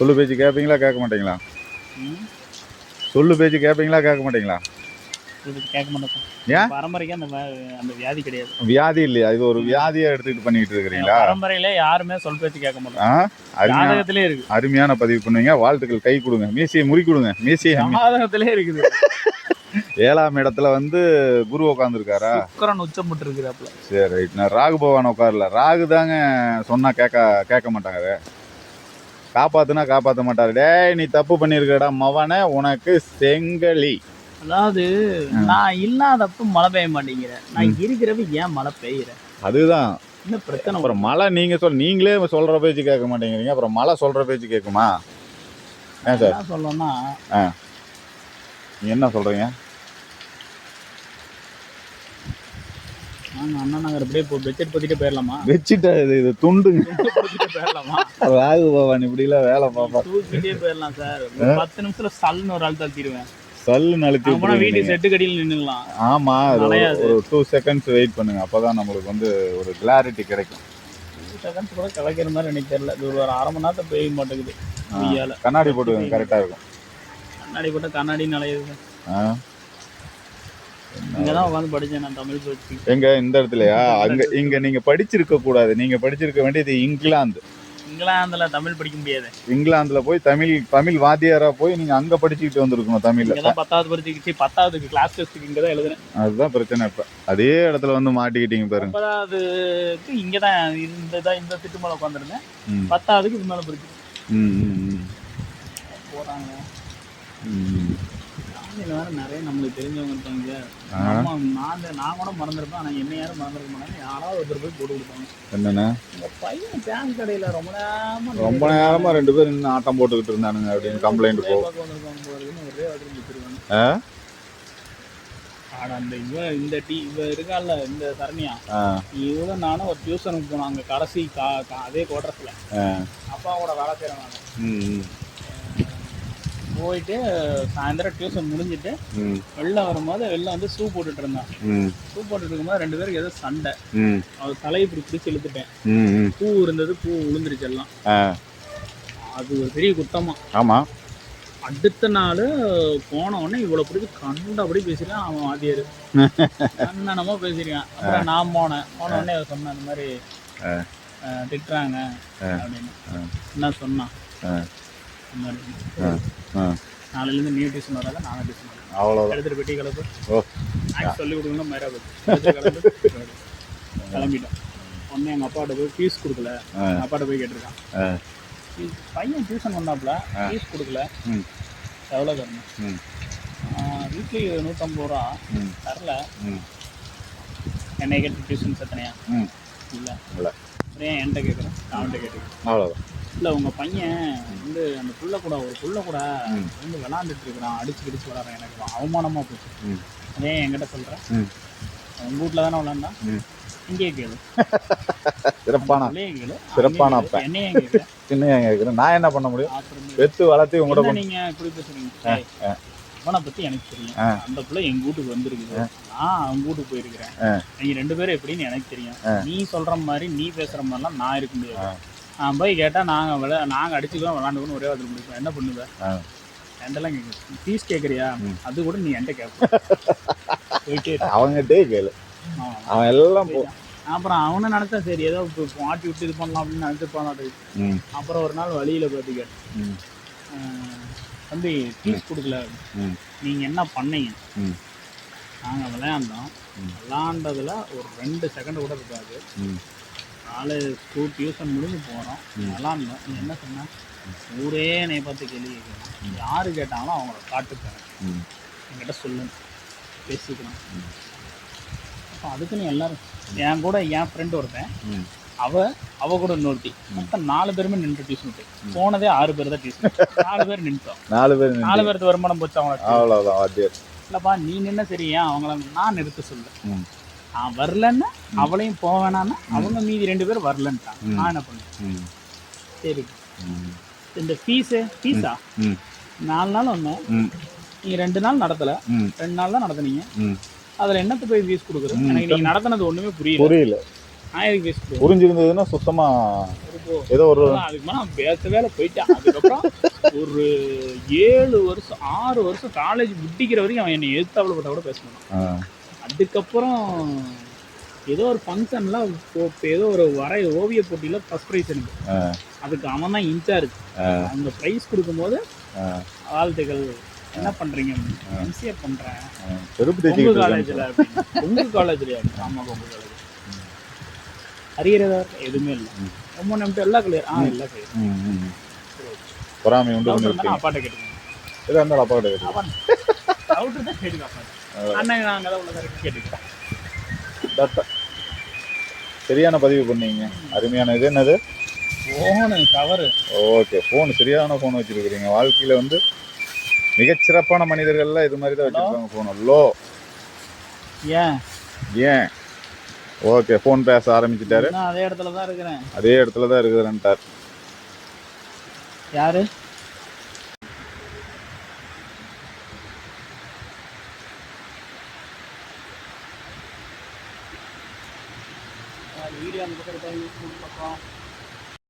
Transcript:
சொல்லு பேச்சு கேட்பீங்களா கேட்க மாட்டீங்களா? சொல்லு பேச்சு கேட்பீங்களா கேட்க மாட்டீங்களா? கேட்க மாட்டேன். ஏன்? பரம்பரைக்கு அந்த வியாதி கிடையாது. வியாதி இல்லையா? இது ஒரு வியாதியா எடுத்துக்கிட்டு பண்ணிட்டு இருக்கிறீங்களா? பரம்பரையில யாருமே சொல் பேச்சு கேட்க மாட்டாங்க. ஜாதகத்திலே இருக்கு. அருமையான பதிவு பண்ணுவீங்க. வாழ்த்துக்கள். கை கொடுங்க. மீசையை முறி கொடுங்க. மீசையை ஜாதகத்திலே இருக்குது. 7ஆம் இடத்துல வந்து குரு உட்காந்துருக்காரா? சுக்கிரன் உச்சம் போட்டு இருக்கிறாப்ல. சரி ரைட். நான் ராகு பகவான் உட்காரல. ராகு தாங்க சொன்னா கேட்க மாட்டாங்க. காப்பாத்துனா காப்பாற்ற மாட்டாரு. டேய் நீ தப்பு பண்ணிருக்கடா மவனே, உனக்கு செங்கலி. அதாவது நான் இல்லாதப்ப மழை பெய்ய மாட்டேங்கிறேன், நான் இருக்கிறப்ப ஏன் மழை பெய்யுற? அதுதான் என்ன பிரச்சனை? அப்புறம் மழை நீங்களே சொல்ற பேச்சு கேட்க மாட்டேங்கிறீங்க, அப்புறம் மழை சொல்ற பேச்சு கேட்குமா? ஏன் சார் என்ன சொல்லணும்னா, நீங்க என்ன சொல்றீங்க? அண்ணா நகர் அப்படியே பெட்ஷீட் பத்திட்டு போயிடலாமா? பெட்ஷீட்டா இது துண்டுங்க. போயிடலாமா? ராகு பகவான் இப்படி எல்லாம் வேலை பார்ப்பா. தூக்கிட்டே போயிடலாம் சார். 10 நிமிஷத்துல சல்லுன்னு ஒரு ஆள் தள்ளிடுவேன். சல்லுன்னு அழுத்தி வீட்டு செட்டு கடியில் நின்னுக்கலாம். ஆமா, ஒரு 2 செகண்ட்ஸ் வெயிட் பண்ணுங்க, அப்பதான் நம்மளுக்கு வந்து ஒரு கிளாரிட்டி கிடைக்கும். 2 செகண்ட்ஸ் கூட கிடைக்கிற மாதிரி எனக்கு தெரியல. இது ஒரு அரை மணி நேரத்தை பெய்ய மாட்டேங்குது. கண்ணாடி போட்டு கரெக்டா இருக்கும். கண்ணாடி போட்டு கண்ணாடி நிலையுது. இங்கதான் உட்காந்து படிச்சேன் நான் தமிழ் பற்றி. எங்க இந்த இடத்துலயா? இங்க நீங்க படிச்சிருக்க கூடாது. நீங்க படிச்சிருக்க வேண்டியது இங்கிலாந்துல தமிழ் படிக்க முடியாது. இங்கிலாந்துல போய் தமிழ் வாத்தியாரா போய் நீங்க அங்க படிச்சுக்கிட்டு வந்திருக்கணும் தமிழ்ல. 10வது படிச்சுக்கிச்சு. 10வது கிளாஸ் டெஸ்ட்டுக்கு இங்கதான் எழுதுறேன். அதுதான் பிரச்சனை. இப்ப அதே இடத்துல வந்து மாட்டிக்கிட்டீங்க பாருங்க. 10வதுக்கு இங்கதான் இந்த திட்டு மேல உட்காந்துருந்தேன். 10வதுக்கு இது மேல படிச்சு போறாங்க. வேற நிறைய நம்மளுக்கு தெரிஞ்சவங்க இருப்பாங்க. நான் கூட மறந்துருப்பேன். ஆனா என்ன யாரும் மறந்துருக்க மாட்டாங்க. யாராவது ஒருத்தர் போய் போட்டு கொடுப்பாங்க. என்னன்னா, பையன் பேங்க் கடையில ரொம்ப நேரமா 2 பேர் இன்னும் ஆட்டம் போட்டுக்கிட்டு இருந்தானுங்க அப்படின்னு கம்ப்ளைண்ட் போகும். ஒரே வாட்டி வித்துருவாங்க. அந்த இவ இருக்கால, இந்த சரணியா, இவளும் நானும் ஒரு டியூஷனுக்கு போனோம். அங்க கடைசி அதே குவார்டர்ஸ்ல அப்பாவோட வேலை செய்யறாங்க. போயிட்டு சாயந்தரம் டியூஷன் முடிஞ்சிட்டு வெளில வரும்போது வெளில வந்து ஷூ போட்டுட்டு இருந்தான். ஷூ போட்டுட்டு இருக்கும்போது 2 பேருக்கு ஏதோ சண்டை. அவர் தலையை இப்படி பிடிச்சி இழுத்துட்டேன். பூ இருந்தது, பூ விழுந்துருச்சு எல்லாம். அது ஒரு பெரிய குத்தமா. ஆமா. அடுத்த நாள் போன உடனே இவ்வளவு பிடிச்சி கண்டபடி பேசிருக்கான் அவன் வாத்தியாரு. கண்ணனமா பேசிருக்கான். அப்புறம் நான் போன உடனே சொன்னேன், இந்த மாதிரி திட்டுறாங்க அப்படின்னு. என்ன சொன்னான், நாளையிலேருந்து நியூ டியூஷன் வராத, நானும் டியூஷன் வரேன். அவ்வளோ எடுத்துட்டு பெட்டி கலப்பு சொல்லி கொடுக்கணும். கிளம்பிட்டோம். உடனே எங்கள் அப்பாட்ட போய் ஃபீஸ் கொடுக்கல. எங்கள் அப்பாட்ட போய் கேட்டிருக்கான், பையன் டியூஷன் வந்தாப்புல ஃபீஸ் கொடுக்கல, எவ்வளோ தரணும்? வீக்லி 150 ரூபா தரல. என்னை கேட்டு டியூஷன் சேர்த்தனையா? இல்லை இல்லை. அப்புறம் என்கிட்ட கேட்குறேன், அவன்கிட்ட கேட்டுக்கிறேன். அவ்வளோதான். இல்லை, உங்கள் பையன் வந்து அந்த புள்ள கூட வந்து விளாண்டுட்டு இருக்கிறான், அடிச்சு விளாட்றான். எனக்கு அவமானமாக போச்சு. அதே என்கிட்ட சொல்கிறேன், உங்கள் வீட்டில் தானே விளாண்டா, இங்கேயே கேளு. சிறப்பான அப்பா. என்னையே கேட்குறேன், சின்ன கேட்குறேன். நான் என்ன பண்ண முடியும்? பெற்று வளர்த்து உங்கள்கிட்ட நீங்கள் இப்படி பேசுகிறீங்க. அவனை பற்றி எனக்கு தெரியும். அந்த பிள்ளை எங்கள் வீட்டுக்கு வந்துருக்குது, நான் அவங்க வீட்டுக்கு போயிருக்கிறேன். நீங்கள் 2 பேரும் எப்படின்னு எனக்கு தெரியும். நீ சொல்கிற மாதிரி, நீ பேசுகிற மாதிரிலாம் நான் இருக்க முடியாது. நான் போய் கேட்டால் நாங்கள் அடிச்சுக்கலாம் விளாண்டுக்கணும் ஒரே வாரத்தில் முடிப்போம். என்ன பண்ணுவேன்? என்கிட்டலாம் கேட்குறேன். ஃபீஸ் கேட்குறியா? அது கூட நீ என்கிட்ட கேட்ப. அவங்ககிட்டே கேளு. அவன் எல்லாம் அப்புறம் அவனை நினச்சா சரி, ஏதோ மாட்டி விட்டு இது பண்ணலாம் அப்படின்னு நினச்சிருப்பான். அப்புறம் ஒரு நாள் வழியில் பார்த்து கேட்டேன், தம்பி ஃபீஸ் கொடுக்கல, நீங்கள் என்ன பண்ணீங்க? நாங்கள் விளையாண்டதில் ஒரு 2 செகண்ட் கூட இருக்காது. நாலு ஸ்கூல் டியூஷன் முடிஞ்சு போகிறோம், விளாண்டோம். நீ என்ன சொன்ன? ஊரே என்னை பார்த்து கேள்வி கேட்கணும், யார் கேட்டாங்களோ அவங்கள காட்டுப்பேன், என்கிட்ட சொல்லுங்க, பேசிக்கலாம். அப்போ அதுக்கு நீ எல்லாரும் என் கூட என் ஃப்ரெண்டு ஒருத்தன், அவ கூட இன்னொருத்தி, மொத்தம் 4 பேருமே நின்று டியூஷன் போய் போனதே 6 பேர் தான் டியூஷன். 4 பேர் நின்றுட்டோம். 4 பேருக்கு வருமானம் போச்சு அவங்களுக்கு. இல்லைப்பா நீ நின்ன சரி, ஏன் அவங்கள நான் நிறுத்த சொல்ல? நான் வரலன்னா அவளையும் போவேனான்னா அவங்க மீதி 2 பேர் வரலன்ட்டாங்க. நான் என்ன பண்ணேன்? சரி, இந்த ஃபீஸா 4 நாள் ஒன்று, நீங்கள் 2 நாள் நடத்தலை, 2 நாள் தான் நடத்துனீங்க. அதில் என்னத்தை போய் ஃபீஸ் கொடுக்குறது? எனக்கு நீங்கள் நடத்தினது ஒன்றுமே புரியல. ஆயிரம் பேசி ப்ரோ புரிஞ்சிருந்ததுன்னா சுத்தமா ப்ரோ ஏதோ ஒரு அதுக்கு மேலே நான் பேச வேலை போயிட்டேன். அதுக்கப்புறம் ஒரு 7 வருஷம் 6 வருஷம் காலேஜ் முடிக்கிற வரைக்கும் அவன் என்னை எதிர்த்தாப்புல போட்டால் கூட பேச மாட்டான். அதுக்கப்புறம் ஏதோ ஒரு ஃபங்க்ஷனில் ஏதோ ஒரு ஓவிய போட்டியில் ஃபஸ்ட் ப்ரைஸ் எனக்கு. அதுக்கு அவன் தான் இன்சார்ஜ். அந்த ப்ரைஸ் கொடுக்கும்போது வாழ்த்துக்கள், என்ன பண்ணுறீங்க? எம்சிஏ பண்ணுறேன். உங்கள் காலேஜில் உங்கள் காலேஜ்லையா? ஆமாம் உங்கள் காலேஜ். அரியறதா எதுவுமே இல்லை. ரொம்ப நம்பிட்டு எல்லாம் கிளியர். எல்லாம் கிளியர். பொறாமை உண்டு அப்பாட்ட கேட்டுக்கோங்க. எதாக இருந்தாலும் அப்பாட்ட கேட்டுக்கோங்க. டவுட்டு தான் கேட்டுக்கோ அப்பாட்ட. அண்ணன் நாங்கள் தான் உள்ள கேட்டுக்கிறோம். சரியான பதிவு பண்ணீங்க. அருமையான இது என்னது? Phone cover. ஓகே, ஃபோன் சரியான ஃபோன் வச்சுருக்கிறீங்க. வாழ்க்கையில் வந்து மிகச்சிறப்பான மனிதர்கள்லாம் இது மாதிரி தான் வச்சுருக்காங்க ஃபோன். லோ ஏன் ஓகே, ஃபோன் பேச ஆரம்பிச்சிட்டாரு. அதே இடத்துல தான் இருக்கிறேன். அதே இடத்துல தான் இருக்கிறேன்ட்டார். யாரு? வீடியோ அந்த பக்கம்